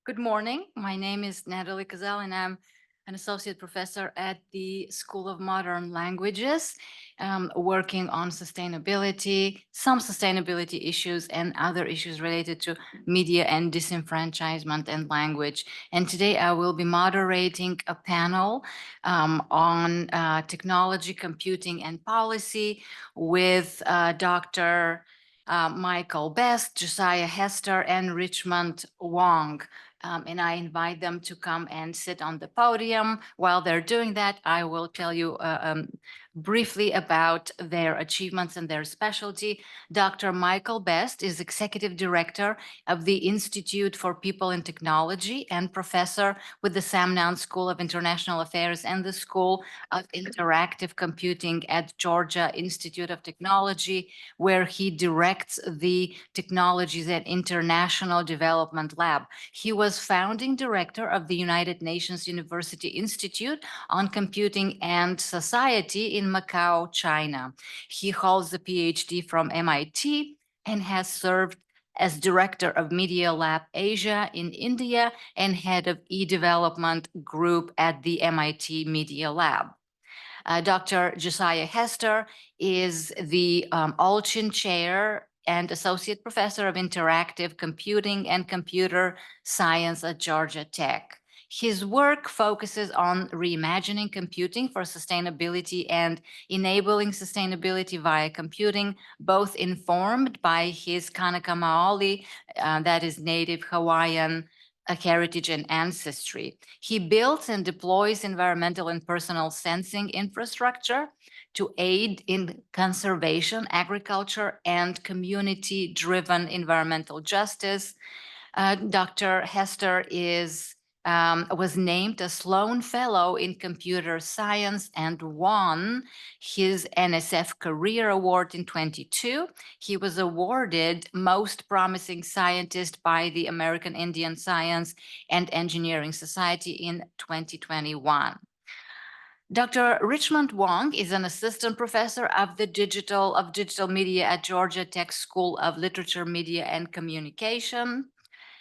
Good morning. My name is Natalie Khazaal, and I'm an associate professor at the School of Modern Languages, working on sustainability, some sustainability issues, and other issues related to media and disenfranchisement and language. And today I will be moderating a panel on technology, computing, and policy with Dr. Michael Best, Josiah Hester, and Richmond Wong. And I invite them to come and sit on the podium. While they're doing that, I will tell you briefly about their achievements and their specialty. Dr. Michael Best is Executive Director of the Institute for People in Technology and professor with the Sam Nunn School of International Affairs and the School of Interactive Computing at Georgia Institute of Technology, where he directs the Technologies and International Development Lab. He was founding director of the United Nations University Institute on Computing and Society in Macau, China. He holds a PhD from MIT and has served as director of Media Lab Asia in India and head of e-development group at the MIT Media Lab. Dr. Josiah Hester is the Olchin Chair and Associate Professor of Interactive Computing and Computer Science at Georgia Tech. His work focuses on reimagining computing for sustainability and enabling sustainability via computing, both informed by his Kanaka Maoli, that is native Hawaiian heritage and ancestry. He builds and deploys environmental and personal sensing infrastructure to aid in conservation, agriculture, and community-driven environmental justice. Dr. Hester was named a Sloan Fellow in Computer Science and won his NSF Career Award in 22. He was awarded Most Promising Scientist by the American Indian Science and Engineering Society in 2021. Dr. Richmond Wong is an assistant professor of digital media at Georgia Tech School of Literature, Media, and Communication.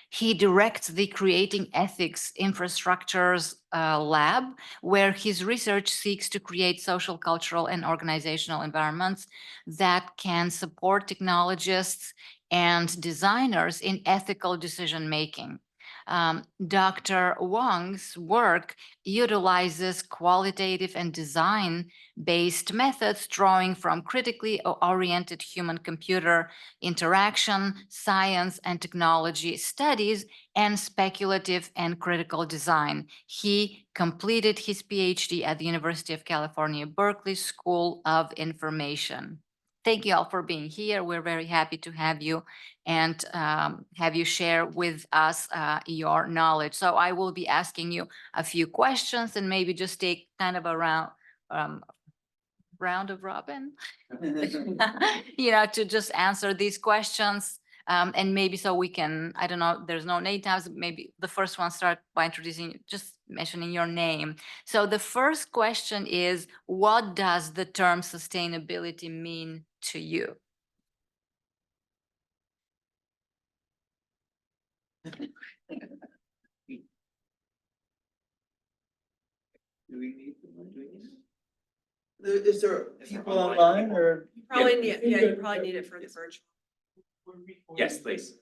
He directs the Creating Ethics Infrastructures Lab, where his research seeks to create social, cultural, and organizational environments that can support technologists and designers in ethical decision-making. Dr. Wong's work utilizes qualitative and design-based methods drawing from critically oriented human-computer interaction, science and technology studies, and speculative and critical design. He completed his PhD at the University of California, Berkeley School of Information. Thank you all for being here. We're very happy to have you and have you share with us your knowledge. So I will be asking you a few questions and maybe just take kind of a round of robin, to just answer these questions. And maybe so we can, I don't know, there's no name tags, maybe the first one start by just mentioning your name. So the first question is, what does the term sustainability mean to you? Is there people online or? You probably need, you probably need it for the virtual. Yes, please.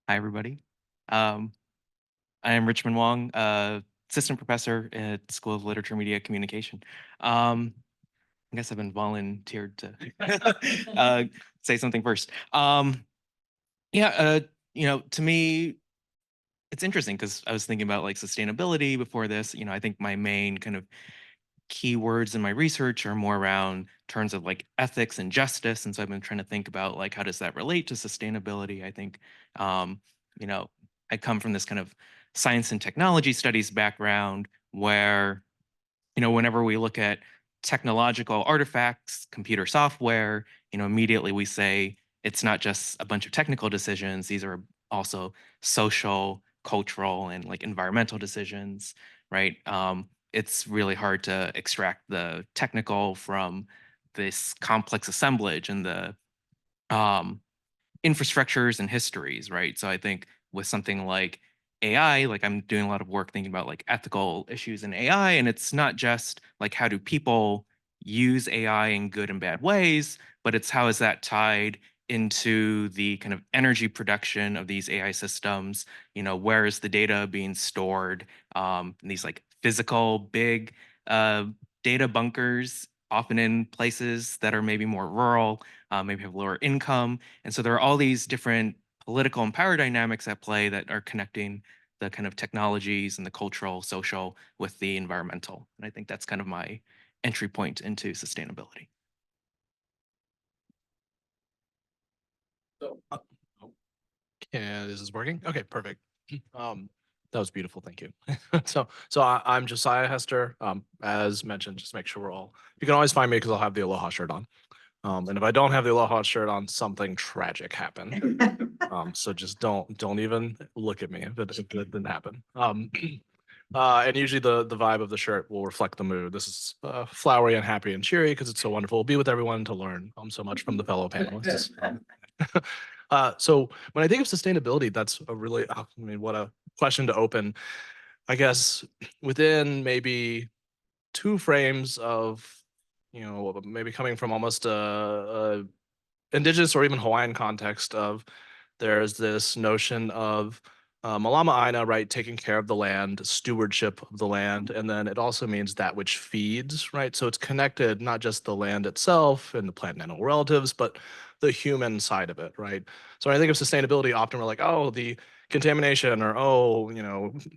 Hi, everybody. I am Richmond Wong, assistant professor at School of Literature, Media, Communication. I guess I've been volunteered to say something first. To me, it's interesting because I was thinking about like sustainability before this. I think my main kind of keywords in my research are more around terms of like ethics and justice. And so I've been trying to think about like, how does that relate to sustainability? I think, I come from this kind of science and technology studies background where, whenever we look at technological artifacts, computer software, immediately we say it's not just a bunch of technical decisions. These are also social, cultural, and like environmental decisions, right? It's really hard to extract the technical from this complex assemblage and the infrastructures and histories, right? So I think with something like AI, like I'm doing a lot of work thinking about like ethical issues in AI, and it's not just like how do people use AI in good and bad ways, but it's how is that tied into the kind of energy production of these AI systems? You know, where is the data being stored? In these like physical big uh, data bunkers, often in places that are maybe more rural, maybe have lower income. And so there are all these different political and power dynamics at play that are connecting the kind of technologies and the cultural, social with the environmental. And I think that's kind of my entry point into sustainability. So, yeah, this is working. Okay, perfect. That was beautiful. Thank you. I'm Josiah Hester. As mentioned, just make sure we're all. You can always find me because I'll have the Aloha shirt on. And if I don't have the Aloha shirt on, something tragic happened. So just don't even look at me if it didn't happen. And usually the vibe of the shirt will reflect the mood. This is flowery and happy and cheery because it's so wonderful to be with everyone to learn so much from the fellow panelists. So when I think of sustainability, that's a really, I mean, what a question to open. I guess within maybe two frames of, maybe coming from almost a indigenous or even Hawaiian context of there's this notion of Malama Aina, right, taking care of the land, stewardship of the land, and then it also means that which feeds, right? So it's connected, not just the land itself and the plant and animal relatives, but the human side of it, right? So when I think of sustainability, often we're like, oh, the contamination or, oh,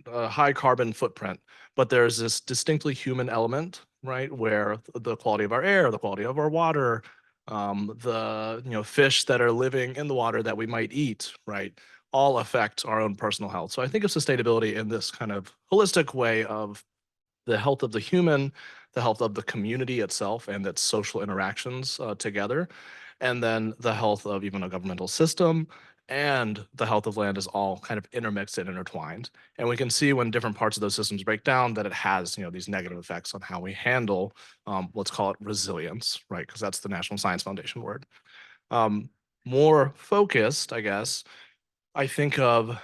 a high carbon footprint, but there's this distinctly human element, right, where the quality of our air, the quality of our water, the fish that are living in the water that we might eat, right, all affect our own personal health. So I think of sustainability in this kind of holistic way of the health of the human, the health of the community itself and its social interactions together, and then the health of even a governmental system and the health of land is all kind of intermixed and intertwined. And we can see when different parts of those systems break down that it has, these negative effects on how we handle, let's call it resilience, right? Because that's the National Science Foundation word. More focused, I guess, I think of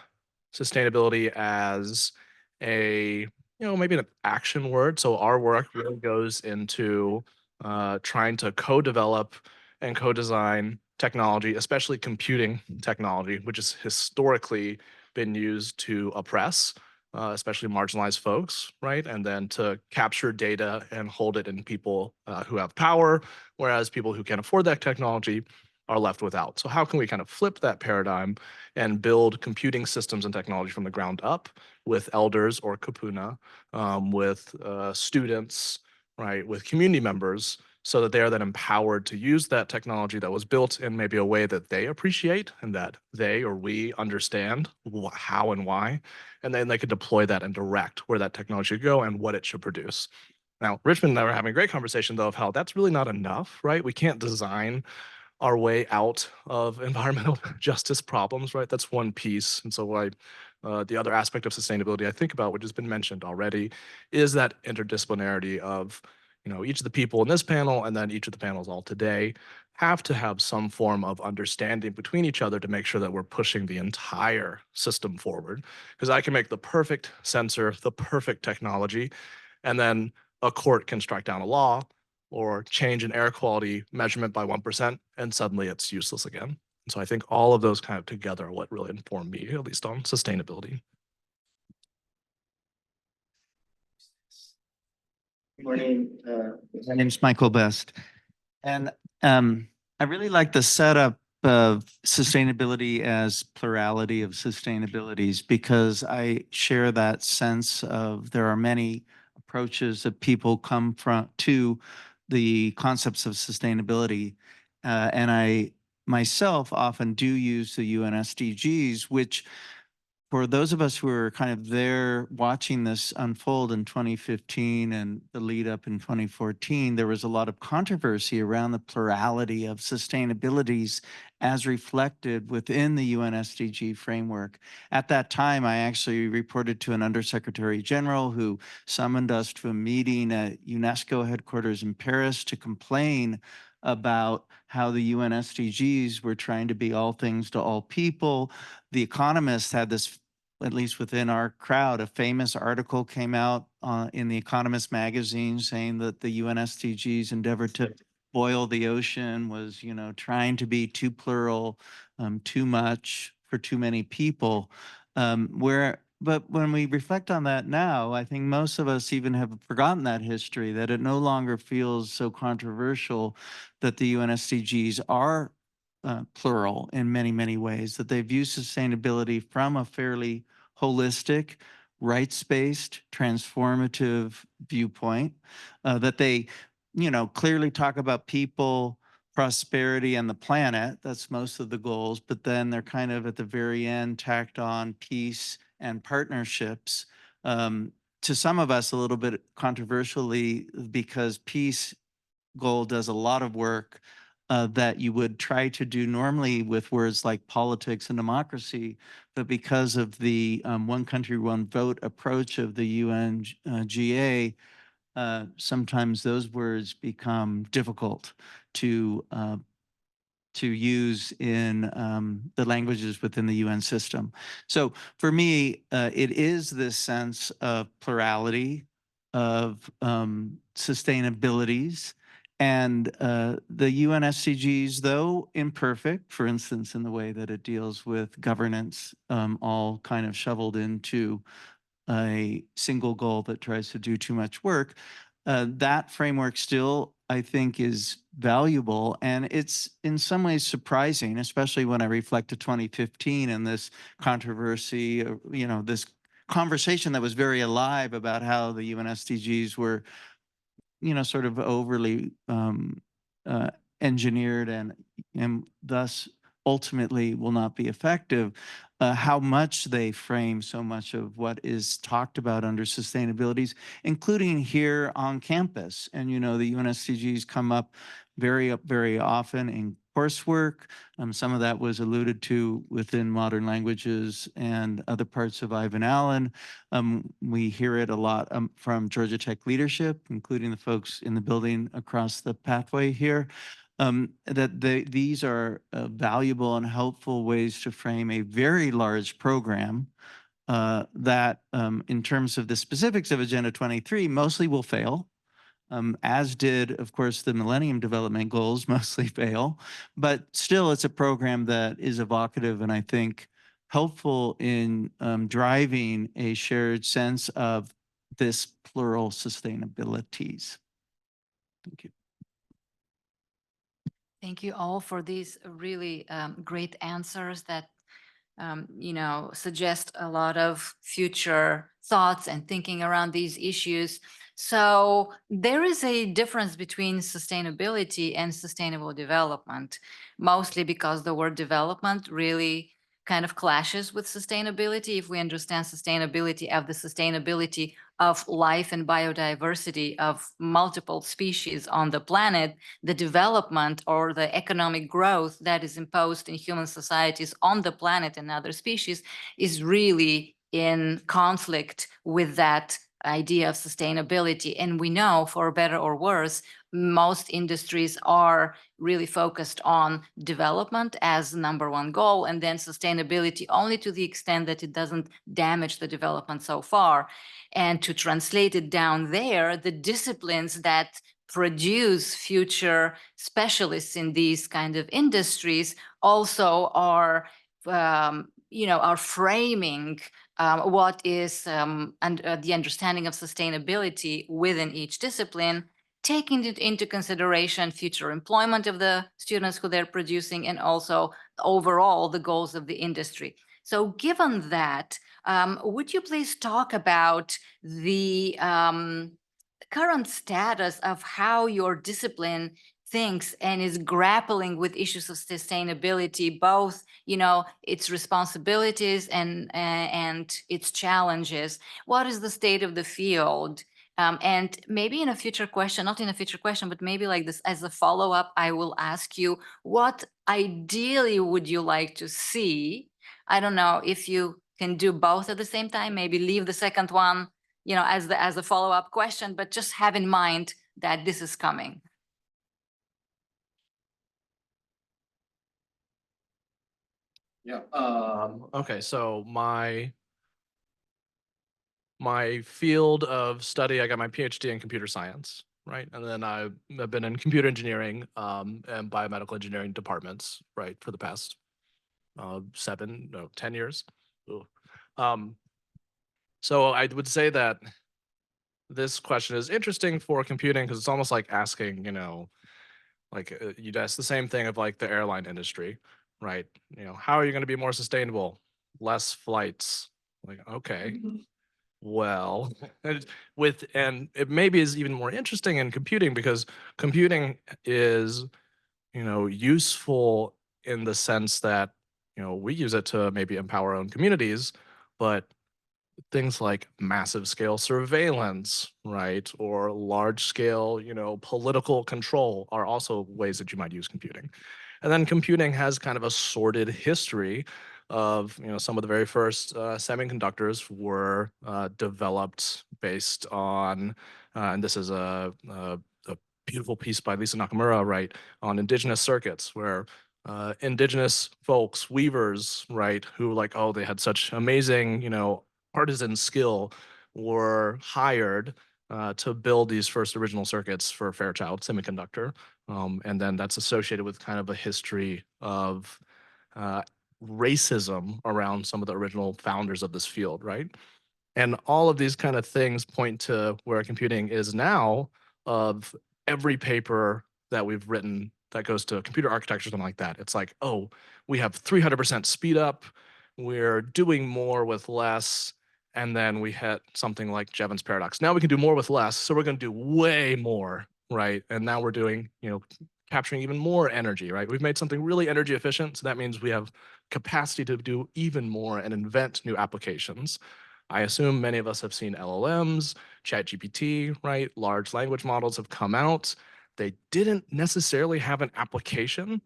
sustainability as a, maybe an action word. So our work really goes into trying to co-develop and co-design technology, especially computing technology, which has historically been used to oppress, especially marginalized folks, right? And then to capture data and hold it in people who have power, whereas people who can't afford that technology are left without. So how can we kind of flip that paradigm and build computing systems and technology from the ground up with elders or kapuna, with students, right, with community members, so that they are then empowered to use that technology that was built in maybe a way that they appreciate and that they or we understand how and why, and then they could deploy that and direct where that technology should go and what it should produce. Now, Richmond and I were having a great conversation, though, of how that's really not enough, right? We can't design our way out of environmental justice problems, right? That's one piece. And so the other aspect of sustainability I think about, which has been mentioned already, is that interdisciplinarity of, each of the people in this panel and then each of the panels all today have to have some form of understanding between each other to make sure that we're pushing the entire system forward. Because I can make the perfect sensor, the perfect technology, and then a court can strike down a law or change an air quality measurement by 1%, and suddenly it's useless again. And so I think all of those kind of together are what really informed me, at least on sustainability. Good morning. My name's Michael Best. And I really like the setup of sustainability as plurality of sustainabilities, because I share that sense of there are many approaches that people come from to the concepts of sustainability. And I myself often do use the UN SDGs, which for those of us who were kind of there watching this unfold in 2015 and the lead up in 2014, there was a lot of controversy around the plurality of sustainabilities as reflected within the UN SDG framework. At that time, I actually reported to an Undersecretary General who summoned us to a meeting at UNESCO headquarters in Paris to complain about how the UN SDGs were trying to be all things to all people. The Economist had this, at least within our crowd, a famous article came out in the Economist magazine saying that the UN SDGs endeavored to boil the ocean, was, trying to be too plural, too much for too many people. But when we reflect on that now, I think most of us even have forgotten that history, that it no longer feels so controversial that the UN SDGs are plural in many, many ways, that they view sustainability from a fairly holistic, rights-based, transformative viewpoint, that they, clearly talk about people, prosperity, and the planet. That's most of the goals, but then they're kind of at the very end tacked on peace and partnerships. To some of us, a little bit controversially, because peace goal does a lot of work that you would try to do normally with words like politics and democracy, but because of the one country, one vote approach of the UNGA, sometimes those words become difficult to use in the languages within the UN system. So for me, it is this sense of plurality, of sustainabilities, and the UN SDGs, though imperfect, for instance, in the way that it deals with governance, all kind of shoveled into a single goal that tries to do too much work, that framework still, I think, is valuable. And it's in some ways surprising, especially when I reflect to 2015 and this controversy, this conversation that was very alive about how the UN SDGs were, sort of overly engineered and thus ultimately will not be effective, how much they frame so much of what is talked about under sustainabilities, including here on campus. And, the UN SDGs come up very often in coursework. Some of that was alluded to within modern languages and other parts of Ivan Allen. We hear it a lot from Georgia Tech leadership, including the folks in the building across the pathway here. That these are valuable and helpful ways to frame a very large program that, in terms of the specifics of Agenda 23, mostly will fail, as did, of course, the Millennium Development Goals mostly fail. But still, it's a program that is evocative and I think helpful in driving a shared sense of this plural sustainabilities. Thank you. Thank you all for these really great answers that, suggest a lot of future thoughts and thinking around these issues. So there is a difference between sustainability and sustainable development, mostly because the word development really kind of clashes with sustainability. If we understand sustainability of the sustainability of life and biodiversity of multiple species on the planet, the development or the economic growth that is imposed in human societies on the planet and other species is really in conflict with that idea of sustainability. And we know, for better or worse, most industries are really focused on development as the number one goal, and then sustainability only to the extent that it doesn't damage the development so far. And to translate it down there, the disciplines that produce future specialists in these kind of industries also are, are framing what is and the understanding of sustainability within each discipline, taking it into consideration future employment of the students who they're producing and also overall the goals of the industry. So given that, would you please talk about the current status of how your discipline thinks and is grappling with issues of sustainability, both, its responsibilities and its challenges? What is the state of the field? And maybe in a future question, not in a future question, but maybe like this as a follow-up, I will ask you, what ideally would you like to see? I don't know if you can do both at the same time, maybe leave the second one, as a follow-up question, but just have in mind that this is coming. Yeah. Okay, so my field of study, I got my PhD in computer science, right? And then I've been in computer engineering and biomedical engineering departments, right, for the past 10 years. Ooh. So I would say that this question is interesting for computing because it's almost like asking, you'd ask the same thing of like the airline industry, right? How are you going to be more sustainable? Less flights. Like, okay, well, and it maybe is even more interesting in computing because computing is, useful in the sense that, we use it to maybe empower our own communities, but things like massive scale surveillance, right? Or large scale, political control are also ways that you might use computing. And then computing has kind of a sordid history of, some of the very first semiconductors were developed based on, and this is a beautiful piece by Lisa Nakamura, right, on indigenous circuits where indigenous folks, weavers, right, who like, oh, they had such amazing, artisan skill were hired to build these first original circuits for Fairchild Semiconductor. And then that's associated with kind of a history of uh, racism around some of the original founders of this field, right? And all of these kind of things point to where computing is now of every paper that we've written that goes to computer architecture, something like that. It's like, oh, we have 300% speed up. We're doing more with less. And then we hit something like Jevons paradox. Now we can do more with less. So we're going to do way more, right? And now we're doing, capturing even more energy, right? We've made something really energy efficient. So that means we have capacity to do even more and invent new applications. I assume many of us have seen LLMs, ChatGPT, right? Large language models have come out. They didn't necessarily have an application,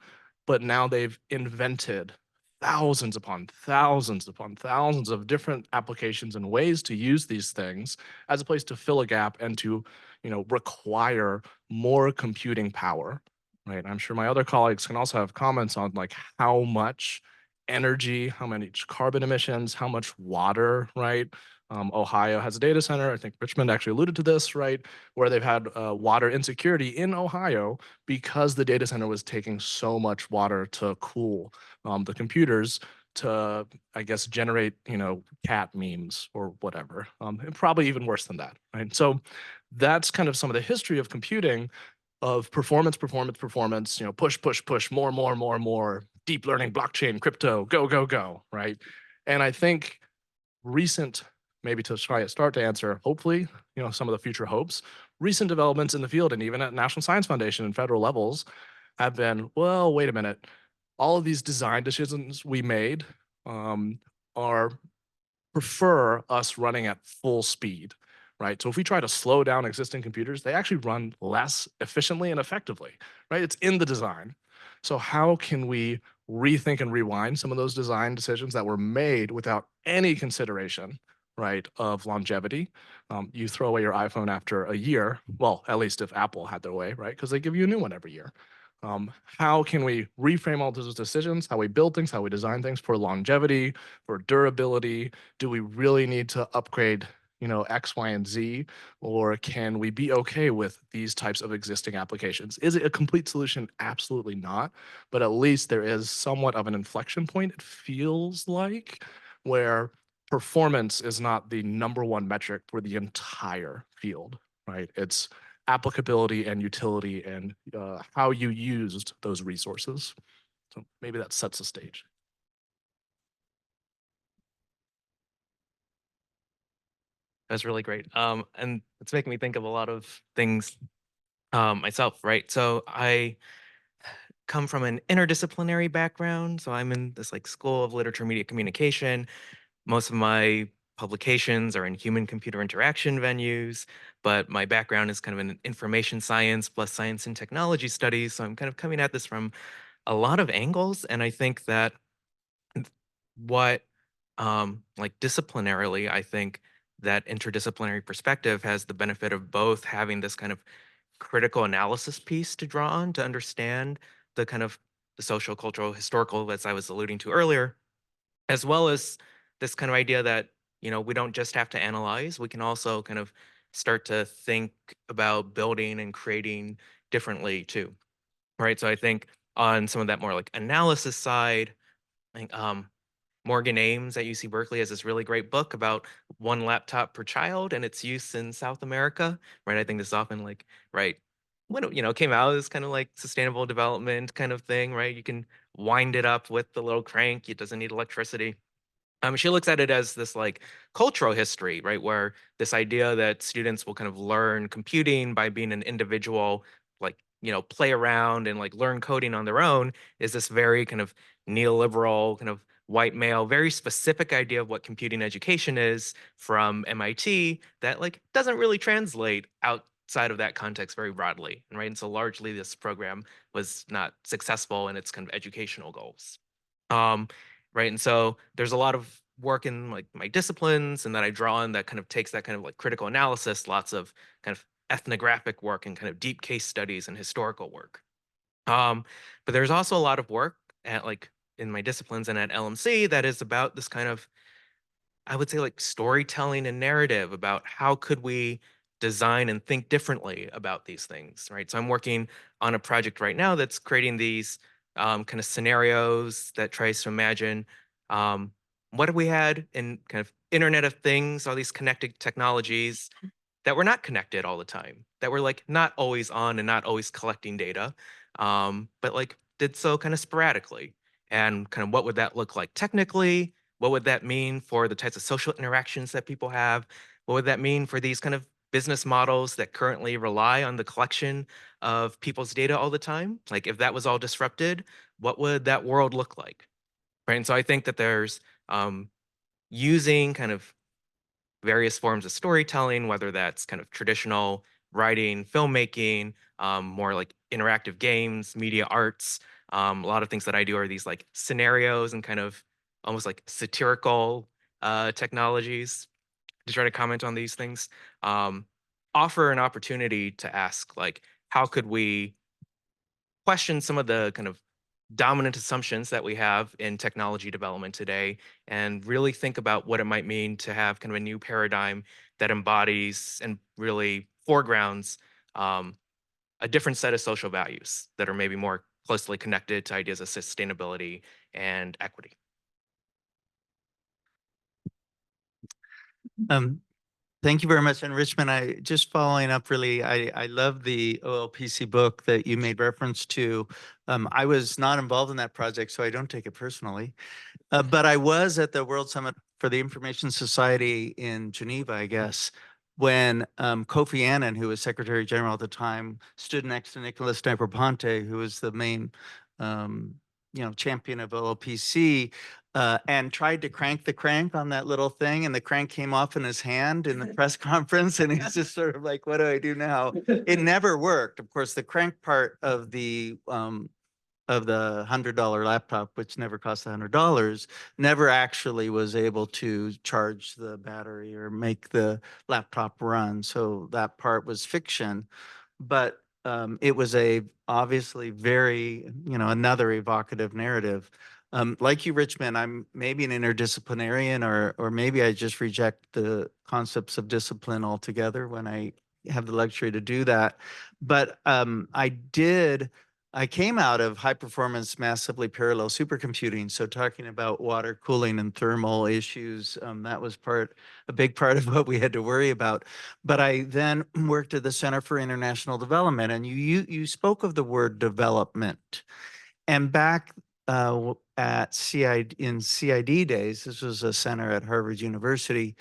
but now they've invented thousands upon thousands upon thousands of different applications and ways to use these things as a place to fill a gap and to, require more computing power, right? I'm sure my other colleagues can also have comments on like how much energy, how many carbon emissions, how much water, right? Ohio has a data center. I think Richmond actually alluded to this, right? Where they've had water insecurity in Ohio because the data center was taking so much water to cool the computers to, I guess, generate, cat memes or whatever. And probably even worse than that, right? So that's kind of some of the history of computing of performance, push, more, deep learning, blockchain, crypto, go, right? And I think recent, maybe to start to answer, hopefully, some of the future hopes, recent developments in the field and even at National Science Foundation and federal levels have been, well, wait a minute, all of these design decisions we made are prefer us running at full speed, right? So if we try to slow down existing computers, they actually run less efficiently and effectively, right? It's in the design. So how can we rethink and rewind some of those design decisions that were made without any consideration, right, of longevity? You throw away your iPhone after a year, well, at least if Apple had their way, right? Because they give you a new one every year. How can we reframe all those decisions, how we build things, how we design things for longevity, for durability? Do we really need to upgrade, X, Y, and Z? Or can we be okay with these types of existing applications? Is it a complete solution? Absolutely not. But at least there is somewhat of an inflection point, it feels like, where performance is not the number one metric for the entire field, right? It's applicability and utility and how you used those resources. So maybe that sets the stage. That's really great. And it's making me think of a lot of things myself, right? So I come from an interdisciplinary background. So I'm in this like School of Literature, Media, Communication. Most of my publications are in human computer interaction venues, but my background is kind of in information science plus science and technology studies. So I'm kind of coming at this from a lot of angles. And I think that what like disciplinarily, I think that interdisciplinary perspective has the benefit of both having this kind of critical analysis piece to draw on to understand the kind of the social, cultural, historical, as I was alluding to earlier, as well as this kind of idea that, you know, we don't just have to analyze, we can also kind of start to think about building and creating differently too. Right. So I think on some of that more like analysis side, I think Morgan Ames at UC Berkeley has this really great book about one laptop per child and its use in South America. Right. I think this is often like, right, when it, you know, came out as kind of like sustainable development kind of thing, right? You can wind it up with the little crank. It doesn't need electricity. She looks at it as this like cultural history, right? Where this idea that students will kind of learn computing by being an individual, like, you know, play around and like learn coding on their own is this very kind of neoliberal, kind of white male, very specific idea of what computing education is from MIT that like doesn't really translate outside of that context very broadly, right? And so largely this program was not successful in its kind of educational goals. Um, right. And so there's a lot of work in like my disciplines and that I draw on that kind of takes that kind of like critical analysis, lots of kind of ethnographic work and kind of deep case studies and historical work. But there's also a lot of work at like in my disciplines and at LMC that is about this kind of, I would say, like storytelling and narrative about how could we design and think differently about these things, right? So I'm working on a project right now that's creating these kind of scenarios that tries to imagine what if we had in kind of Internet of Things, all these connected technologies that were not connected all the time, that were like not always on and not always collecting data, but like did so kind of sporadically. And kind of what would that look like technically? What would that mean for the types of social interactions that people have? What would that mean for these kind of business models that currently rely on the collection of people's data all the time? Like if that was all disrupted, what would that world look like? Right. And so I think that there's using kind of various forms of storytelling, whether that's kind of traditional writing, filmmaking, more like interactive games, media arts. A lot of things that I do are these like scenarios and kind of almost like satirical technologies to try to comment on these things. Offer an opportunity to ask like, how could we question some of the kind of dominant assumptions that we have in technology development today and really think about what it might mean to have kind of a new paradigm that embodies and really foregrounds a different set of social values that are maybe more closely connected to ideas of sustainability and equity. Thank you very much. And Richmond, I just following up really, I love the OLPC book that you made reference to. I was not involved in that project, so I don't take it personally. But I was at the World Summit for the Information Society in Geneva, I guess, when Kofi Annan, who was Secretary General at the time, stood next to Nicholas Negroponte, who was the main champion of OLPC, and tried to crank the crank on that little thing, and the crank came off in his hand in the press conference, and he's just sort of like, what do I do now? It never worked. Of course, the crank part of the $100 laptop, which never cost $100, never actually was able to charge the battery or make the laptop run. So that part was fiction, but it was obviously very, another evocative narrative. Like you, Richmond, I'm maybe an interdisciplinarian, or maybe I just reject the concepts of discipline altogether when I have the luxury to do that. But I came out of high performance, massively parallel supercomputing. So talking about water cooling and thermal issues, that was a big part of what we had to worry about. But I then worked at the Center for International Development, and you spoke of the word development. And back at CID days, this was a center at Harvard University.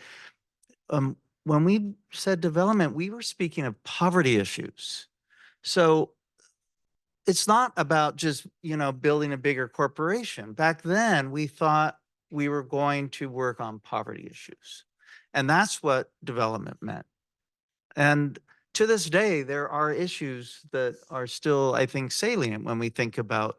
When we said development, we were speaking of poverty issues. So it's not about just, building a bigger corporation. Back then, we thought we were going to work on poverty issues. And that's what development meant. And to this day, there are issues that are still, I think, salient when we think about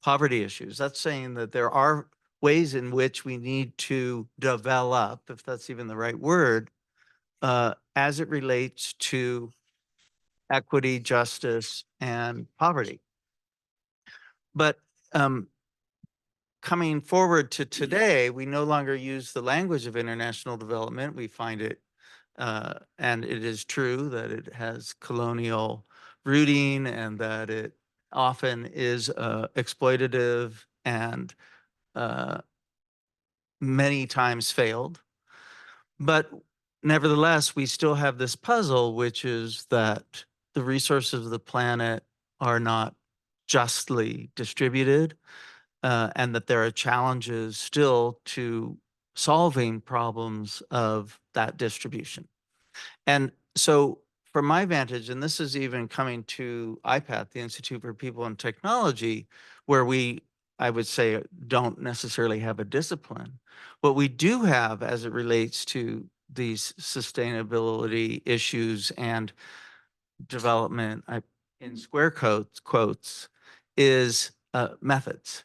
poverty issues. That's saying that there are ways in which we need to develop, if that's even the right word, as it relates to equity, justice, and poverty. But coming forward to today, we no longer use the language of international development. We find it, and it is true that it has colonial rooting and that it often is exploitative and many times failed. But nevertheless, we still have this puzzle, which is that the resources of the planet are not justly distributed, and that there are challenges still to solving problems of that distribution. And so from my vantage, and this is even coming to IPAT, the Institute for People and Technology, where we, I would say, don't necessarily have a discipline. What we do have as it relates to these sustainability issues and development, in square quotes, is methods.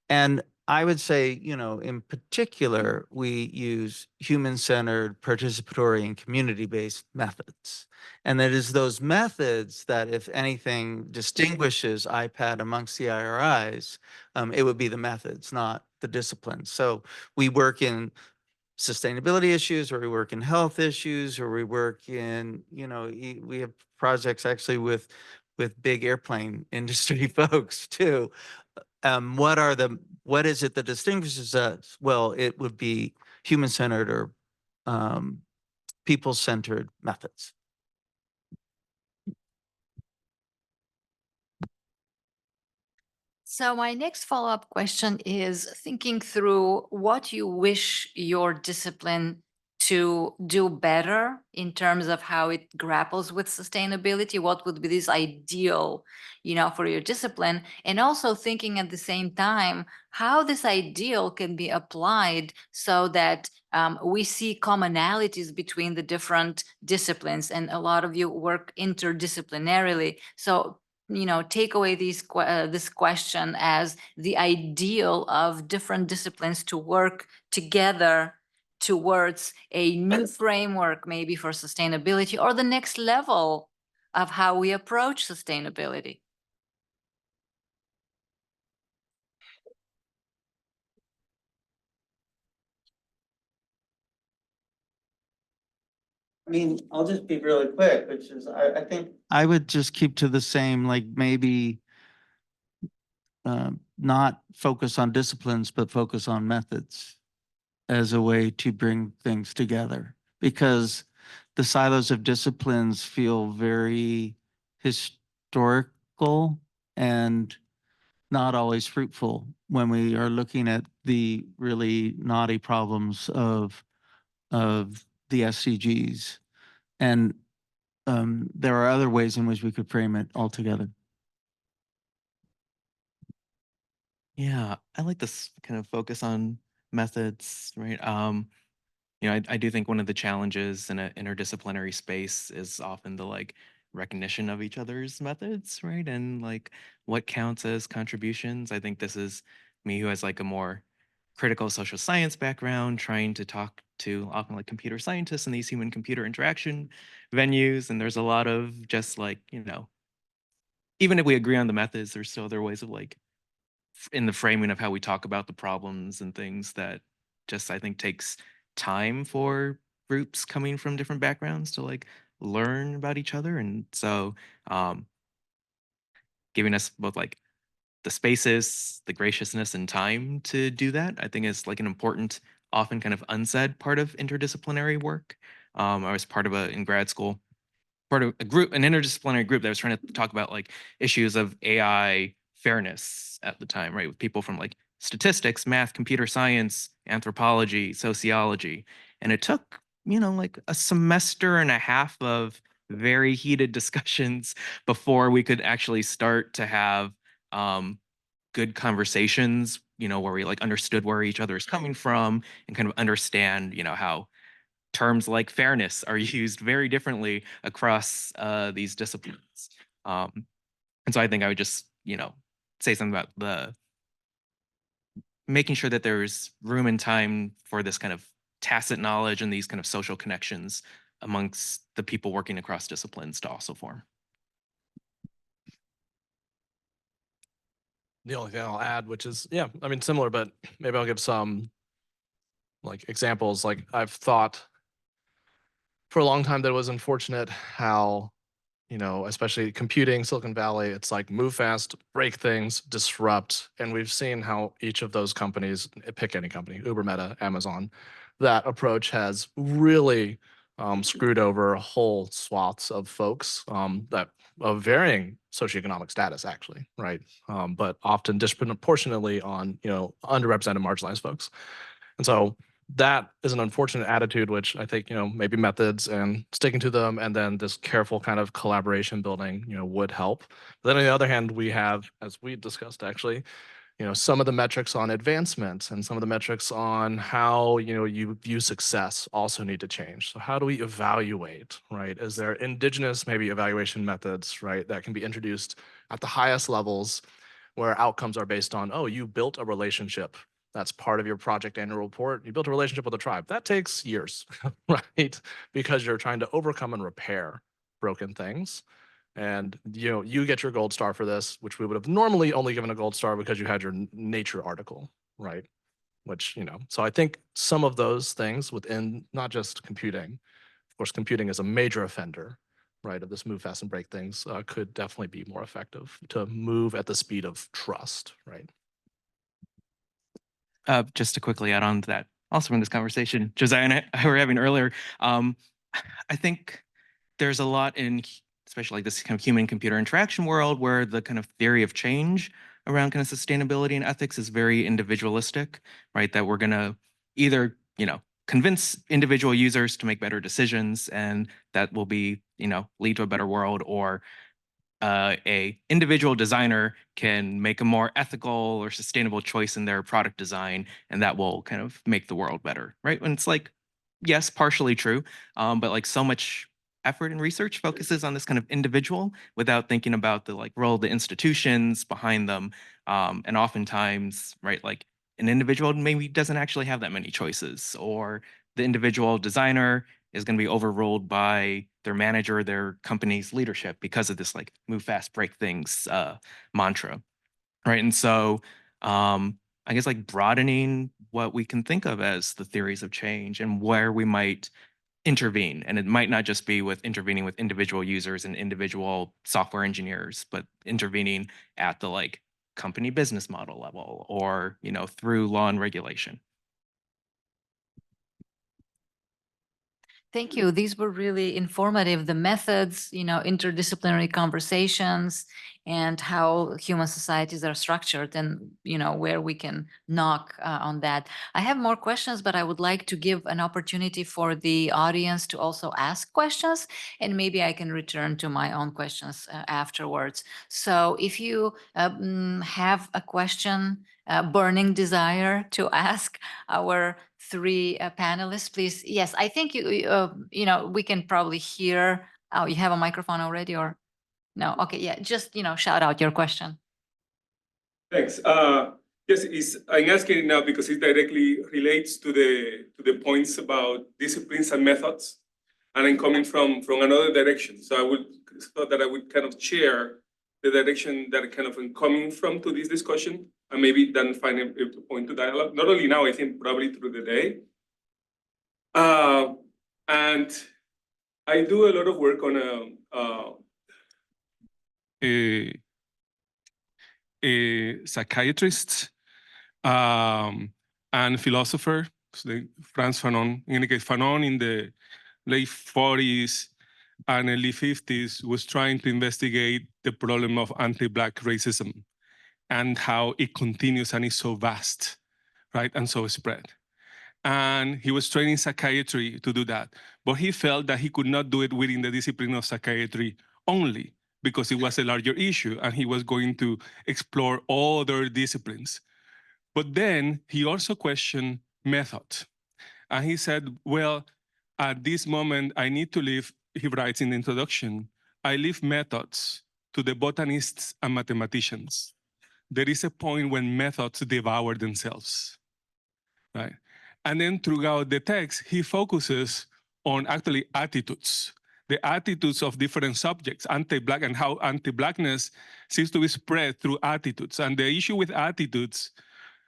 And I would say, in particular, we use human-centered, participatory, and community-based methods. And it is those methods that, if anything, distinguishes IPAD amongst the IRIs, it would be the methods, not the disciplines. So we work in sustainability issues, or we work in health issues, or we work in, we have projects actually with big airplane industry folks too. What is it that distinguishes us? Well, it would be human-centered or people-centered methods. So my next follow-up question is thinking through what you wish your discipline to do better in terms of how it grapples with sustainability. What would be this ideal, for your discipline? And also thinking at the same time how this ideal can be applied so that we see commonalities between the different disciplines. And a lot of you work interdisciplinarily. So take away this question as the ideal of different disciplines to work together towards a new framework, maybe for sustainability, or the next level of how we approach sustainability. I mean, I'll just be really quick, which is, I think, I would just keep to the same, like maybe not focus on disciplines, but focus on methods as a way to bring things together. Because the silos of disciplines feel very historical and not always fruitful when we are looking at the really knotty problems of the SDGs. And there are other ways in which we could frame it altogether. Yeah, I like this kind of focus on methods, right? I do think one of the challenges in an interdisciplinary space is often the like recognition of each other's methods, right? And like what counts as contributions. I think this is me who has like a more critical social science background, trying to talk to often like computer scientists in these human computer interaction venues. And there's a lot of just like, even if we agree on the methods, there's still other ways of like in the framing of how we talk about the problems and things that just I think takes time for groups coming from different backgrounds to like learn about each other. And so giving us both like the spaces, the graciousness and time to do that, I think is like an important, often kind of unsaid part of interdisciplinary work. I was part of in grad school, part of an interdisciplinary group that was trying to talk about like issues of AI fairness at the time, right? With people from like statistics, math, computer science, anthropology, sociology. And it took, like a semester and a half of very heated discussions before we could actually start to have good conversations, where we like understood where each other is coming from and kind of understand, how terms like fairness are used very differently across these disciplines. And so I think I would just, say something about the making sure that there's room and time for this kind of tacit knowledge and these kind of social connections amongst the people working across disciplines to also form. the only thing I'll add, which is, yeah, I mean, similar, but maybe I'll give some like examples. Like I've thought for a long time that it was unfortunate how, you know, especially computing, Silicon Valley, it's like move fast, break things, disrupt. And we've seen how each of those companies, pick any company, Uber, Meta, Amazon, that approach has really screwed over whole swaths of folks that of varying socioeconomic status, actually, right? But often disproportionately on, you know, underrepresented, marginalized folks. And so that is an unfortunate attitude, which I think, you know, maybe methods and sticking to them and then this careful kind of collaboration building, you know, would help. But then on the other hand, we have, as we discussed actually, you know, some of the metrics on advancement and some of the metrics on how, you know, you view success also need to change. So how do we evaluate, right? Is there indigenous maybe evaluation methods, right, that can be introduced at the highest levels where outcomes are based on, oh, you built a relationship. That's part of your project annual report. You built a relationship with a tribe. That takes years, right? Because you're trying to overcome and repair broken things. And you know, you get your gold star for this, which we would have normally only given a gold star because you had your Nature article, right? Which, you know, so I think some of those things within not just computing, of course, computing is a major offender, right, of this move fast and break things, could definitely be more effective to move at the speed of trust, right? Just to quickly add on to that, also in this conversation, Josiah and I were having earlier, I think there's a lot in, especially like this kind of human-computer interaction world, where the kind of theory of change around kind of sustainability and ethics is very individualistic, right? That we're gonna either, you know, convince individual users to make better decisions, and that will be, you know, lead to a better world, or a individual designer can make a more ethical or sustainable choice in their product design, and that will kind of make the world better, right? And it's like, yes, partially true, but like so much effort and research focuses on this kind of individual without thinking about the like role of the institutions behind them, and oftentimes, right, like an individual maybe doesn't actually have that many choices, or the individual designer is going to be overruled by their manager, their company's leadership, because of this like move fast, break things mantra, right? And so I guess like broadening what we can think of as the theories of change and where we might intervene. And it might not just be with intervening with individual users and individual software engineers, but intervening at the like company business model level, or, you know, through law and regulation. Thank you. These were really informative. The methods, you know, interdisciplinary conversations, and how human societies are structured, and, you know, where we can knock on that. I have more questions, but I would like to give an opportunity for the audience to also ask questions, and maybe I can return to my own questions afterwards. So if you have a question, burning desire to ask our three panelists, please. Yes, I think you know, we can probably hear. Oh, you have a microphone already, or no? Okay, yeah, just, you know, shout out your question. Thanks. Yes, I'm asking it now because it directly relates to the points about disciplines and methods, and I'm coming from another direction. So I thought that I would kind of share the direction that kind of I'm coming from to this discussion, and maybe then find a point to dialogue. Not only now, I think probably through the day. And I do a lot of work on a psychiatrist and philosopher, Frantz Fanon. In any case, Fanon in the late 40s and early 50s was trying to investigate the problem of anti-Black racism and how it continues and is so vast, right, and so spread. And he was training psychiatry to do that. But he felt that he could not do it within the discipline of psychiatry only, because it was a larger issue and he was going to explore other disciplines. But then he also questioned method. And he said, well, at this moment, I need to leave, he writes in the introduction, I leave methods to the botanists and mathematicians. There is a point when methods devour themselves, right? And then throughout the text, he focuses on actually attitudes the attitudes of different subjects, anti-Black, and how anti-Blackness seems to be spread through attitudes. And the issue with attitudes,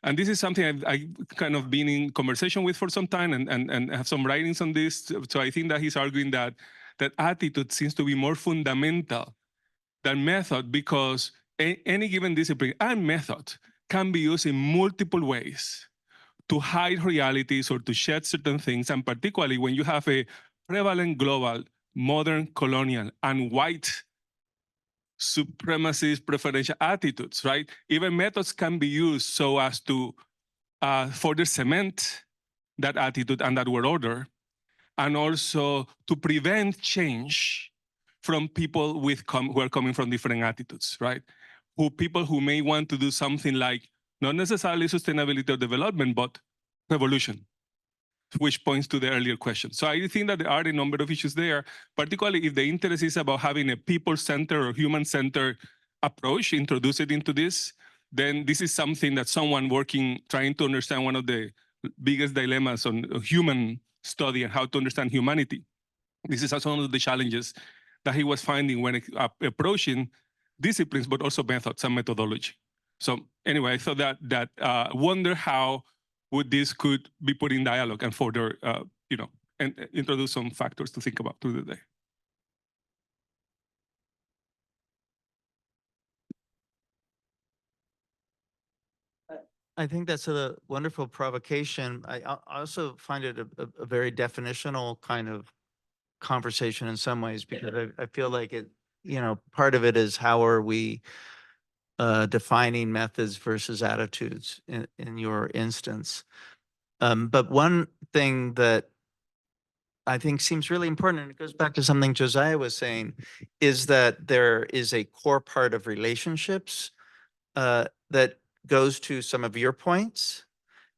and this is something I've kind of been in conversation with for some time and have some writings on this. So I think that he's arguing that attitude seems to be more fundamental than method, because any given discipline and method can be used in multiple ways to hide realities or to shed certain things. And particularly when you have a prevalent global, modern, colonial, and white supremacist preferential attitudes, right? Even methods can be used so as to further cement that attitude and that word order, and also to prevent change from people who are coming from different attitudes, right? People who may want to do something like not necessarily sustainability or development, but revolution, which points to the earlier question. So I think that there are a number of issues there, particularly if the interest is about having a people-centered or human-centered approach, introduce it into this, then this is something that someone trying to understand one of the biggest dilemmas on human study and how to understand humanity. This is also one of the challenges that he was finding when approaching disciplines, but also methods and methodology. So anyway, I thought that wonder how would this could be put in dialogue and further, and introduce some factors to think about through the day. I think that's a wonderful provocation. I also find it a very definitional kind of conversation in some ways, because I feel like it, part of it is how are we defining methods versus attitudes in your instance. But one thing that I think seems really important, and it goes back to something Josiah was saying, is that there is a core part of relationships that goes to some of your points,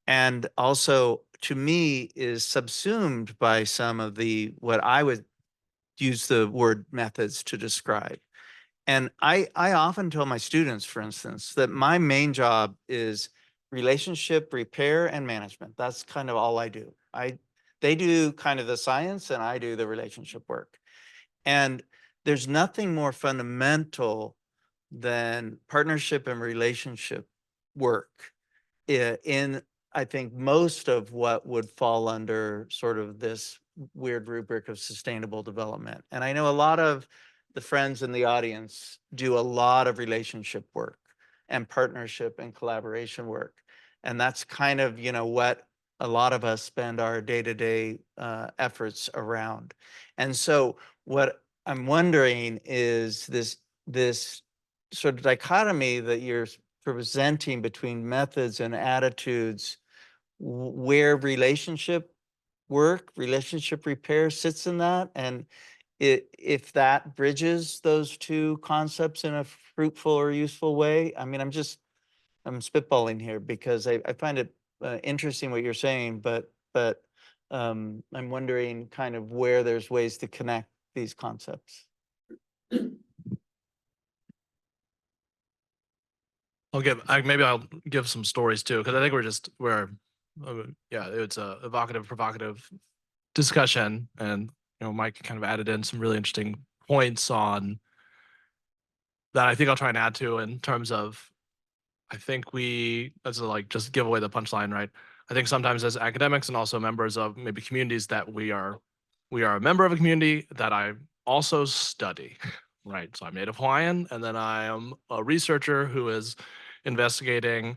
and also to me is subsumed by some of what I would use the word methods to describe. And I often tell my students, for instance, that my main job is relationship repair and management. That's kind of all I do. They do kind of the science and I do the relationship work. And there's nothing more fundamental than partnership and relationship work in, I think, most of what would fall under sort of this weird rubric of sustainable development. And I know a lot of the friends in the audience do a lot of relationship work and partnership and collaboration work. And that's kind of, what a lot of us spend our day-to-day efforts around. And so what I'm wondering is this sort of dichotomy that you're presenting between methods and attitudes, where relationship work, relationship repair sits in that, and if that bridges those two concepts in a fruitful or useful way. I mean, I'm spitballing here because I find it interesting what you're saying, but I'm wondering kind of where there's ways to connect these concepts. Maybe I'll give some stories too, because I think it's a evocative, provocative discussion, and Mike kind of added in some really interesting points on that. I think I'll try and add to in terms of, I think just give away the punchline, right? I think sometimes as academics and also members of maybe communities that we are a member of a community that I also study, right? So I'm Native Hawaiian, and then I am a researcher who is investigating,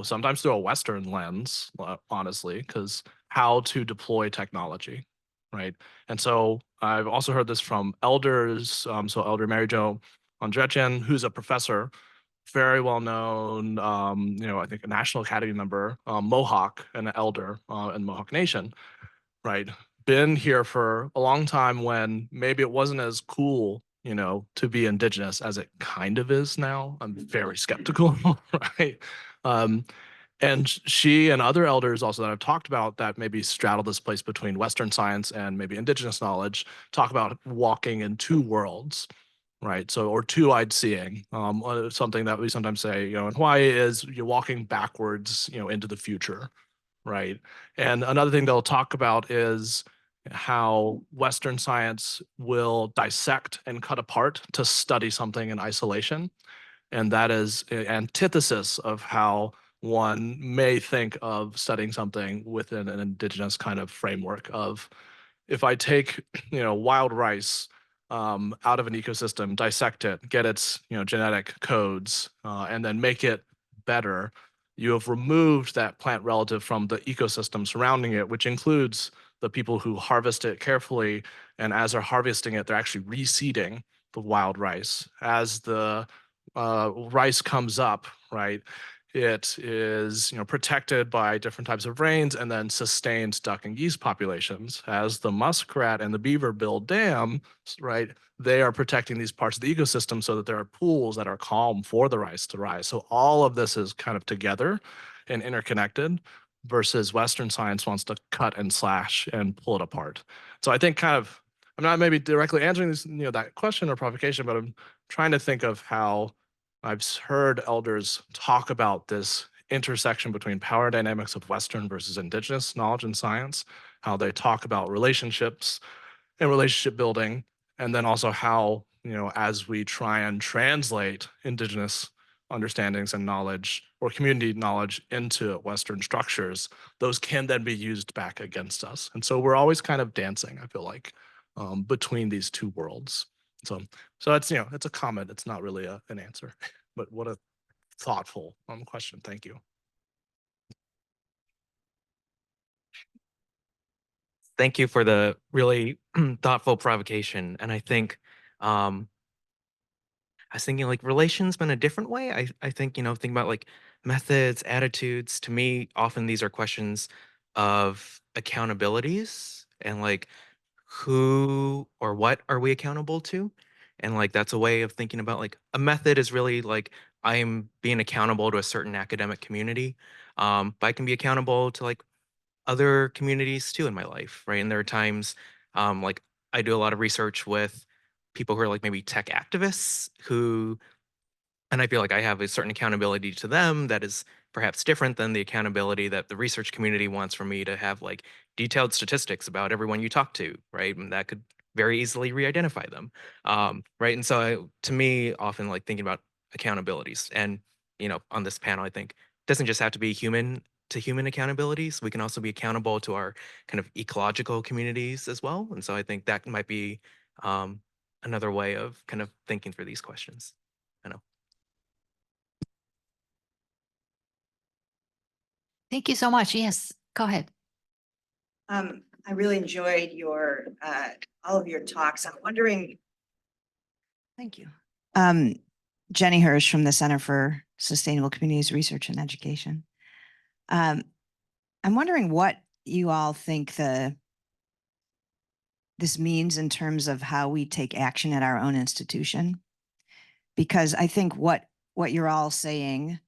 sometimes through a Western lens, honestly, because how to deploy technology, right? And so I've also heard this from elders. So Elder Mary Jo Andretjen, who's a professor, very well known, I think a National Academy member, Mohawk, and an elder in Mohawk Nation, right? Been here for a long time when maybe it wasn't as cool, to be indigenous as it kind of is now. I'm very skeptical, right? And she and other elders also that I've talked about that maybe straddle this place between Western science and maybe indigenous knowledge, talk about walking in two worlds, right? So, or two-eyed seeing, something that we sometimes say, in Hawaii is you're walking backwards, into the future, right? And another thing they'll talk about is, how Western science will dissect and cut apart to study something in isolation. And that is an antithesis of how one may think of studying something within an indigenous kind of framework of, if I take, wild rice out of an ecosystem, dissect it, get its, genetic codes, and then make it better, you have removed that plant relative from the ecosystem surrounding it, which includes the people who harvest it carefully. And as they're harvesting it, they're actually reseeding the wild rice. As the rice comes up, right, it is protected by different types of rains and then sustains duck and geese populations. As the muskrat and the beaver build dams, right, they are protecting these parts of the ecosystem so that there are pools that are calm for the rice to rise. So all of this is kind of together and interconnected, versus Western science wants to cut and slash and pull it apart. So I think kind of, I'm not maybe directly answering this, that question or provocation, but I'm trying to think of how I've heard elders talk about this intersection between power dynamics of Western versus indigenous knowledge and science, how they talk about relationships and relationship building, and then also how, as we try and translate indigenous understandings and knowledge or community knowledge into Western structures, those can then be used back against us. And so we're always kind of dancing, I feel like, between these two worlds. So it's, it's a comment. It's not really an answer, but what a thoughtful question. Thank you. Thank you for the really thoughtful provocation. And I think I was thinking like relations, but in a different way. I think, think about like methods, attitudes. To me, often these are questions of accountabilities and like who or what are we accountable to? And like that's a way of thinking about like a method is really like I'm being accountable to a certain academic community. But I can be accountable to like other communities too in my life, right? And there are times like I do a lot of research with people who are like maybe tech activists who, and I feel like I have a certain accountability to them that is perhaps different than the accountability that the research community wants from me to have like detailed statistics about everyone you talk to, right? And that could very easily re-identify them, right? And so to me, often like thinking about accountabilities and, on this panel, I think it doesn't just have to be human to human accountabilities. We can also be accountable to our kind of ecological communities as well. And so I think that might be another way of kind of thinking through these questions. I know. Thank you so much. Yes, go ahead. I really enjoyed your, all of your talks. I'm wondering. Thank you. Jenny Hirsch from the Center for Sustainable Communities Research and Education. I'm wondering what you all think this means in terms of how we take action at our own institution. Because I think what you're all saying,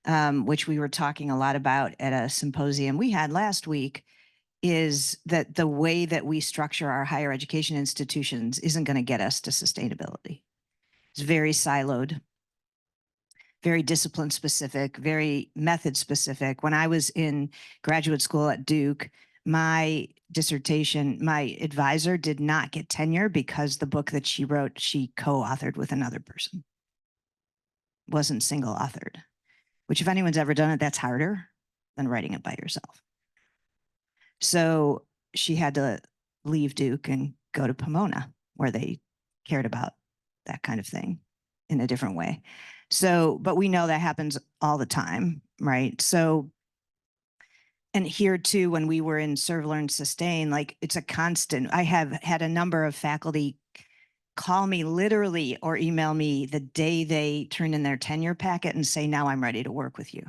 which we were talking a lot about at a symposium we had last week, is that the way that we structure our higher education institutions isn't going to get us to sustainability. It's very siloed, very discipline specific, very method specific. When I was in graduate school at Duke, my dissertation, my advisor did not get tenure because the book that she wrote, she co-authored with another person. Wasn't single authored, which if anyone's ever done it, that's harder than writing it by yourself. So she had to leave Duke and go to Pomona, where they cared about that kind of thing in a different way. So, but we know that happens all the time, right? So, and here too, when we were in Serve, Learn, Sustain, like it's a constant. I have had a number of faculty call me literally or email me the day they turn in their tenure packet and say, now I'm ready to work with you.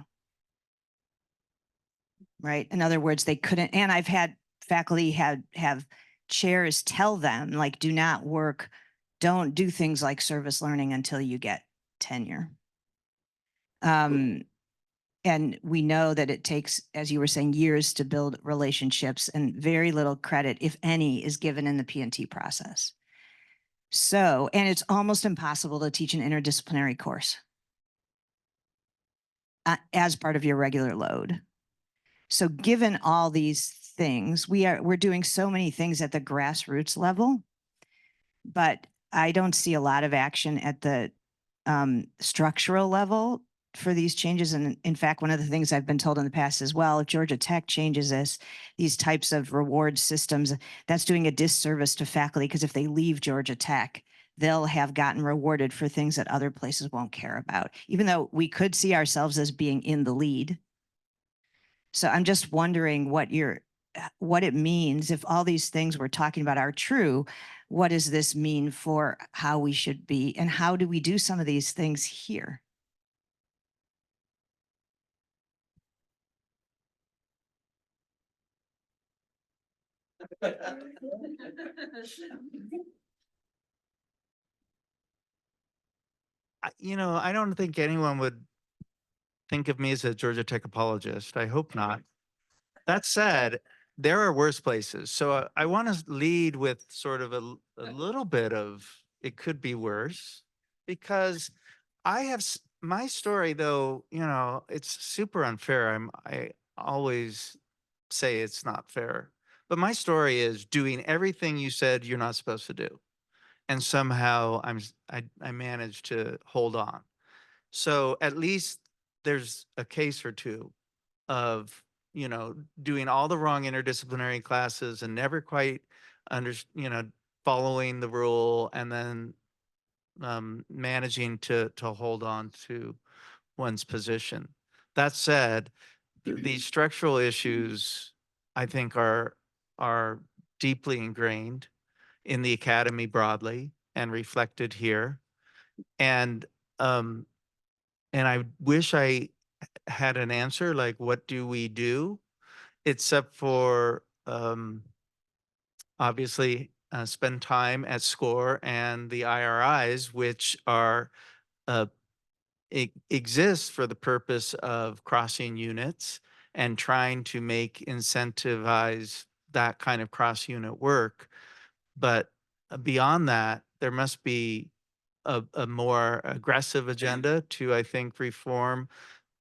Right. In other words, they couldn't, and I've had faculty have chairs tell them like, do not work, don't do things like service learning until you get tenure. And we know that it takes, as you were saying, years to build relationships, and very little credit, if any, is given in the P&T process. So, and it's almost impossible to teach an interdisciplinary course as part of your regular load. So given all these things. We're doing so many things at the grassroots level, but I don't see a lot of action at the structural level for these changes. And in fact, one of the things I've been told in the past as well, if Georgia Tech changes these types of reward systems, that's doing a disservice to faculty, because if they leave Georgia Tech, they'll have gotten rewarded for things that other places won't care about, even though we could see ourselves as being in the lead. So I'm just wondering what it means if all these things we're talking about are true. What does this mean for how we should be, and how do we do some of these things here? I don't think anyone would think of me as a Georgia Tech apologist. I hope not. That said, there are worse places. So I want to lead with sort of a little bit of it could be worse, because I have my story, though, it's super unfair. I always say it's not fair, but my story is doing everything you said you're not supposed to do. And somehow I managed to hold on. So at least there's a case or two of, doing all the wrong interdisciplinary classes and never quite following the rule, and then managing to hold on to one's position. That said, these structural issues, I think, are deeply ingrained in the academy broadly and reflected here. And I wish I had an answer, like, what do we do? Except for obviously spend time at SCORE and the IRIs, which are exist for the purpose of crossing units and trying to incentivize that kind of cross unit work. But beyond that, there must be a more aggressive agenda to, I think, reform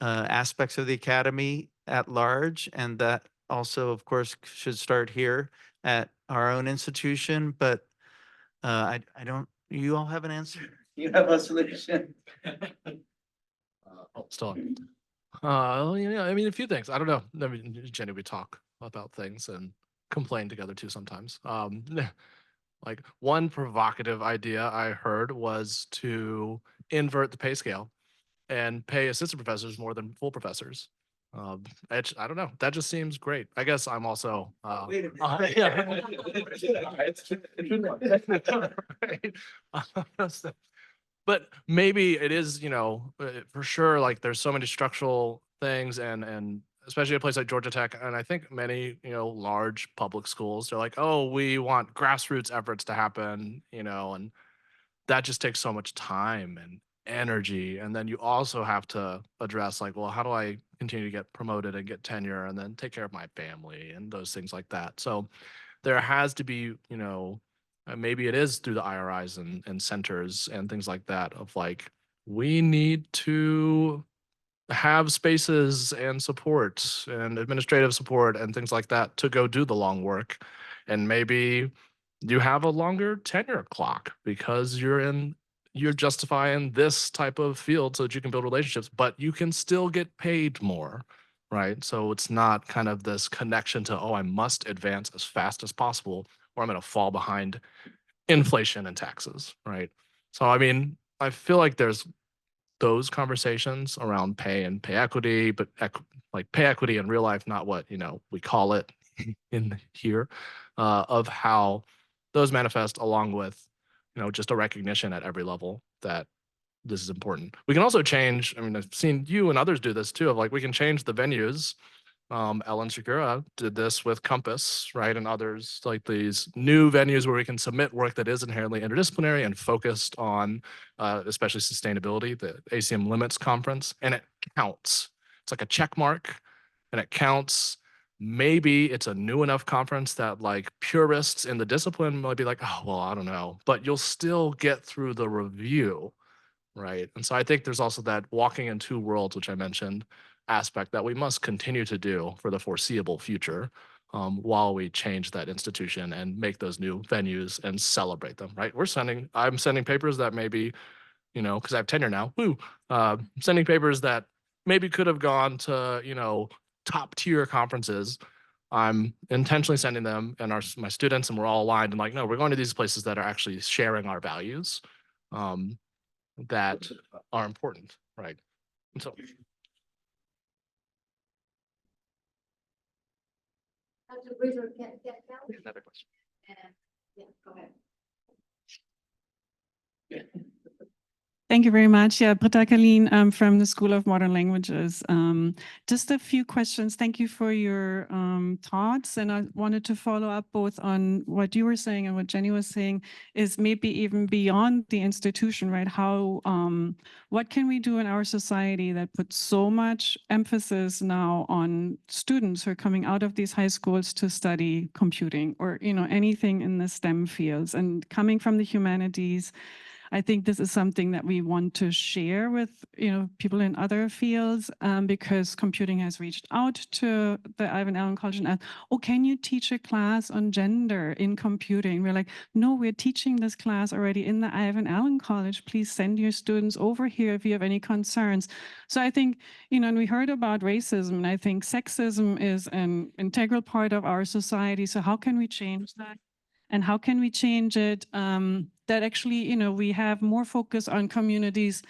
aspects of the academy at large. And that also, of course, should start here at our own institution. But I don't, you all have an answer? You have a solution. Still. I mean, a few things. I don't know. I mean, Jenny, we talk about things and complain together too sometimes. Like one provocative idea I heard was to invert the pay scale and pay assistant professors more than full professors. I don't know. That just seems great. I guess I'm also. Wait a minute. Yeah. But maybe it is, for sure, like there's so many structural things, and especially a place like Georgia Tech, and I think many, large public schools, they're like, oh, we want grassroots efforts to happen, and that just takes so much time and energy. And then you also have to address, like, well, how do I continue to get promoted and get tenure and then take care of my family and those things like that. So there has to be, maybe it is through the IRIs and centers and things like that, of like, we need to have spaces and support and administrative support and things like that to go do the long work. And maybe you have a longer tenure clock because you're justifying this type of field so that you can build relationships, but you can still get paid more, right? So it's not kind of this connection to, oh, I must advance as fast as possible or I'm going to fall behind inflation and taxes, right? So, I mean, I feel like there's those conversations around pay and pay equity, but like pay equity in real life, not what, we call it in here, of how those manifest, along with, just a recognition at every level that this is important. We can also change, I mean, I've seen you and others do this too, of like, we can change the venues. Ellen Shakura did this with Compass, right? And others, like these new venues where we can submit work that is inherently interdisciplinary and focused on, especially sustainability, the ACM Limits Conference, and it counts. It's like a check mark and it counts. Maybe it's a new enough conference that like purists in the discipline might be like, oh, well, I don't know, but you'll still get through the review, right? And so I think there's also that walking in two worlds, which I mentioned, aspect that we must continue to do for the foreseeable future. while we change that institution and make those new venues and celebrate them, right? I'm sending papers that maybe, you know, because I have tenure now, sending papers that maybe could have gone to, you know, top tier conferences. I'm intentionally sending them and my students, and we're all aligned and like, no, we're going to these places that are actually sharing our values that are important, right? And so another question. Yeah, go ahead. Thank you very much. Yeah, Britta Kalin from the School of Modern Languages. Just a few questions. Thank you for your thoughts. And I wanted to follow up both on what you were saying and what Jenny was saying, is maybe even beyond the institution, right? How, what can we do in our society that puts so much emphasis now on students who are coming out of these high schools to study computing or, you know, anything in the STEM fields, and coming from the humanities? I think this is something that we want to share with, you know, people in other fields, because computing has reached out to the Ivan Allen College and asked, oh, can you teach a class on gender in computing? We're like, no, we're teaching this class already in the Ivan Allen College. Please send your students over here if you have any concerns. So I think, you know, and we heard about racism, and I think sexism is an integral part of our society. So how can we change that? And how can we change it that actually, you know, we have more focus on communities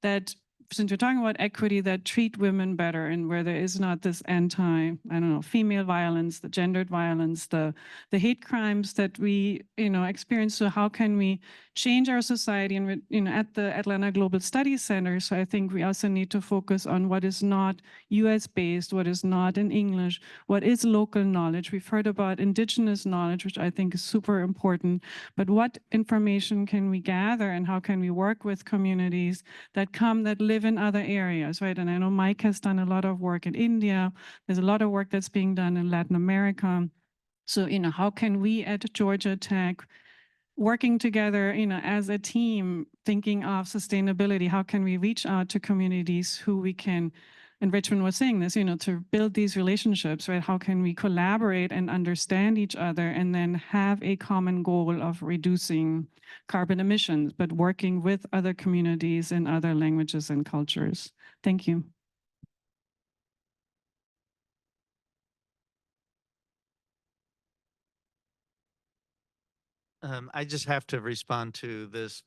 that, since we're talking about equity, that treat women better, and where there is not this female violence, the gendered violence, the hate crimes that we, you know, experience. So how can we change our society? And, you know, at the Atlanta Global Studies Center, so I think we also need to focus on what is not US based, what is not in English, what is local knowledge. We've heard about indigenous knowledge, which I think is super important, but what information can we gather, and how can we work with communities that live in other areas, right? And I know Mike has done a lot of work in India. There's a lot of work that's being done in Latin America. So, you know, how can we at Georgia Tech, working together, you know, as a team, thinking of sustainability, how can we reach out to communities who we can, and Richmond was saying this, you know, to build these relationships, right? How can we collaborate and understand each other, and then have a common goal of reducing carbon emissions, but working with other communities in other languages and cultures? Thank you. I just have to respond to this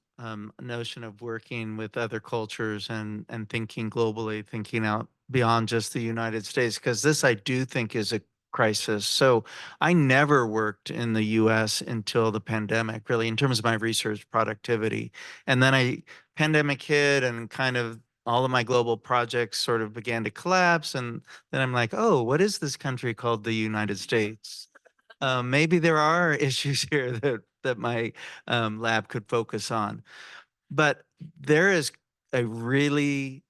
notion of working with other cultures and thinking globally, thinking out beyond just the United States, because this I do think is a crisis. So I never worked in the US until the pandemic, really, in terms of my research productivity. And then pandemic hit, and kind of all of my global projects sort of began to collapse. And then I'm like, oh, what is this country called the United States? Maybe there are issues here that my lab could focus on. But there is a really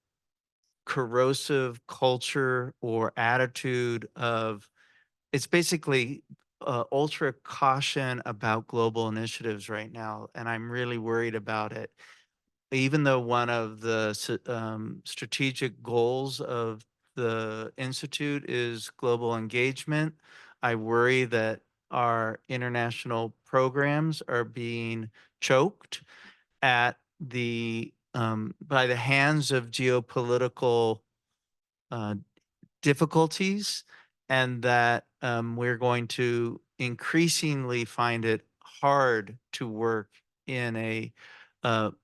corrosive culture or attitude of, it's basically ultra caution about global initiatives right now. And I'm really worried about it. Even though one of the strategic goals of the Institute is global engagement, I worry that our international programs are being choked at by the hands of geopolitical difficulties, and that we're going to increasingly find it hard to work in a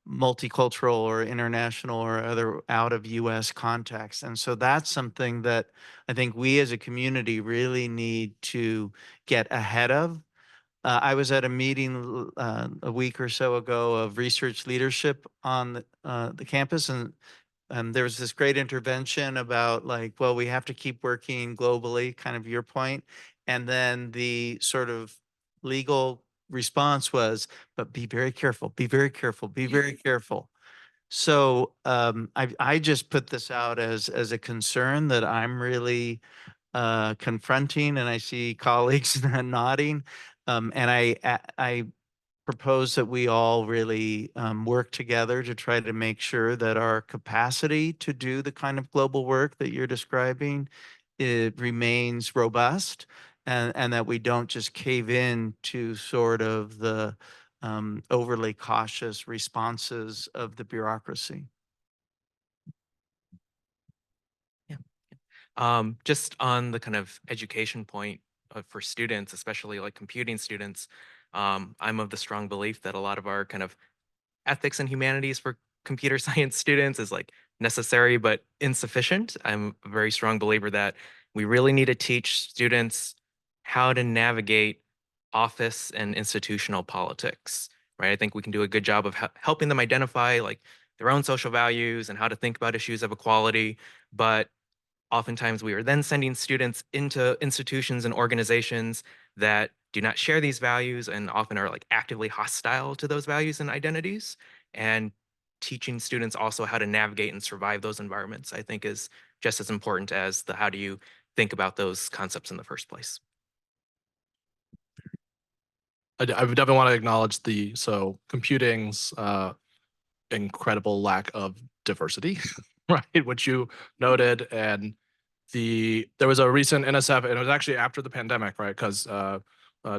multicultural or international or other out of US context. And so that's something that I think we as a community really need to get ahead of. I was at a meeting a week or so ago of research leadership on the campus, and there was this great intervention about like, well, we have to keep working globally, kind of your point. And then the sort of legal response was, but be very careful, be very careful, be very careful. So I just put this out as a concern that I'm really confronting, and I see colleagues nodding. And I propose that we all really work together to try to make sure that our capacity to do the kind of global work that you're describing, it remains robust, and that we don't just cave in to sort of the overly cautious responses of the bureaucracy. Just on the kind of education point for students, especially like computing students, I'm of the strong belief that a lot of our kind of ethics and humanities for computer science students is like necessary but insufficient. I'm a very strong believer that we really need to teach students how to navigate office and institutional politics, right? I think we can do a good job of helping them identify like their own social values and how to think about issues of equality, but oftentimes we are then sending students into institutions and organizations that do not share these values and often are like actively hostile to those values and identities. And teaching students also how to navigate and survive those environments, I think, is just as important as the how do you think about those concepts in the first place. I definitely want to acknowledge computing's incredible lack of diversity, right? Which you noted, and there was a recent NSF, and it was actually after the pandemic, right? Because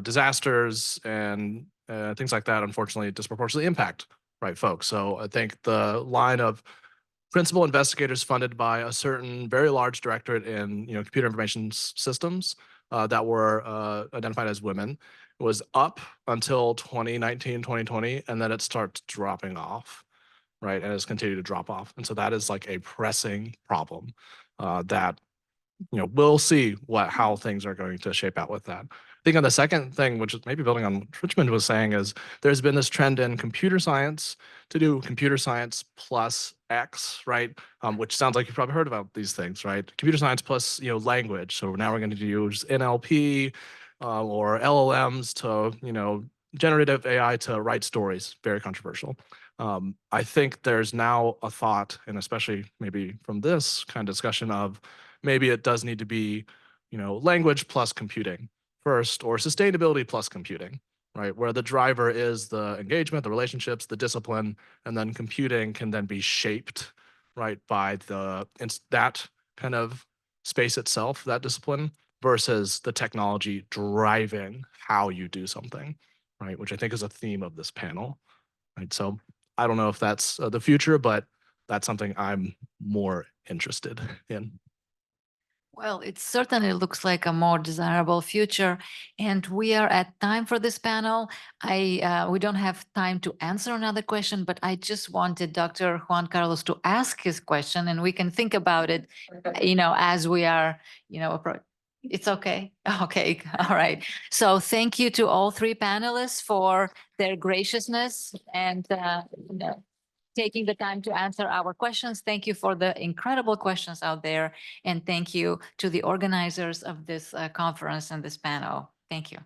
disasters and things like that, unfortunately, disproportionately impact right folks. So I think the line of principal investigators funded by a certain very large directorate in computer information systems that were identified as women was up until 2019, 2020, and then it starts dropping off, right? And it's continued to drop off. And so that is like a pressing problem that we'll see how things are going to shape out with that. I think on the second thing, which is maybe building on what Richmond was saying, is there's been this trend in computer science to do computer science plus X, right? Which sounds like you've probably heard about these things, right? Computer science plus language. So now we're going to use NLP or LLMs to generative AI to write stories. Very controversial. I think there's now a thought, and especially maybe from this kind of discussion of maybe it does need to be, language plus computing first, or sustainability plus computing, right? Where the driver is the engagement, the relationships, the discipline, and then computing can then be shaped, right, by that kind of space itself, that discipline, versus the technology driving how you do something, right? Which I think is a theme of this panel, right? So I don't know if that's the future, but that's something I'm more interested in. Well, it certainly looks like a more desirable future, and we are at time for this panel. We don't have time to answer another question, but I just wanted Dr. Juan Carlos to ask his question, and we can think about it, as we are, it's okay. Okay. All right. So thank you to all three panelists for their graciousness and taking the time to answer our questions. Thank you for the incredible questions out there. And thank you to the organizers of this conference and this panel. Thank you.